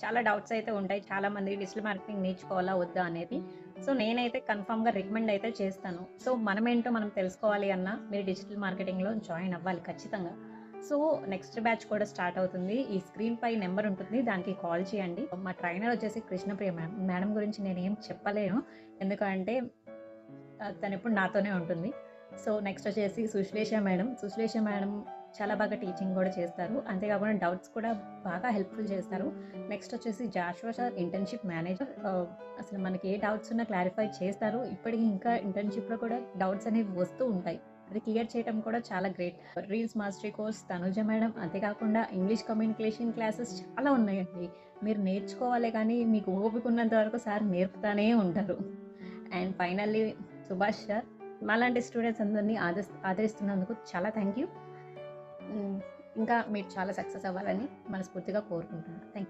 చాలా డౌట్స్ అయితే ఉంటాయి. చాలామంది డిజిటల్ మార్కెటింగ్ నేర్చుకోవాలా? వద్దా? అనేది. సో, నేనైతే కన్ఫర్మ్‌గా రికమెండ్ అయితే చేస్తాను. సో, మనమేంటో మనం తెలుసుకోవాలి అన్నా మీరు డిజిటల్ మార్కెటింగ్‌లో జాయిన్ అవ్వాలి ఖచ్చితంగా. సో, నెక్స్ట్ బ్యాచ్ కూడా స్టార్ట్ అవుతుంది. ఈ స్క్రీన్‌పై నంబర్ ఉంటుంది. దానికి కాల్ చేయండి. మా ట్రైనర్ వచ్చేసి కృష్ణప్రియ మ్యామ్. మేడం గురించి నేనేం చెప్పలేను. ఎందుకంటే తనెప్పుడు నాతోనే ఉంటుంది. సో, నెక్స్ట్ వచ్చేసి సుశ్లేష మేడం. సుశ్లేష మేడం చాలా బాగా టీచింగ్ గూడా చేస్తారు. అంతే కాకుండా డౌట్స్ కూడా బాగా హెల్ప్‌ఫుల్ చేస్తారు. నెక్స్ట్ వచ్చేసి జాషువా సార్ ఇంటర్న్‌షిప్ మేనేజర్. అసలు మనకి ఏ డౌట్స్ ఉన్నా క్లారిఫై చేస్తారు. ఇప్పటికి ఇంకా ఇంటర్న్‌షిప్‌లో కూడా డౌట్స్ అనేవి వస్తూ ఉంటాయి. అది క్లియర్ చేయడం కూడా చాలా great. Reels mastery course Tanuja madam. అంతేకాకుండా ఇంగ్లీష్ కమ్యూనికేషన్ క్లాసెస్ చాలా ఉన్నాయండి. మీరు నేర్చుకోవాలే కానీ మీకు ఓపిక ఉన్నంత వరకు సార్ నేర్పుతానే ఉంటారు. అండ్ ఫైనల్లీ సుభాష్ సార్, మాలాంటి స్టూడెంట్స్ అందరినీ ఆదరిస్తున్నందుకు చాలా థ్యాంక్ యూ. ఇంకా మీరు చాలా సక్సెస్ అవ్వాలని మనస్ఫూర్తిగా కోరుకుంటున్నాను. Thank you.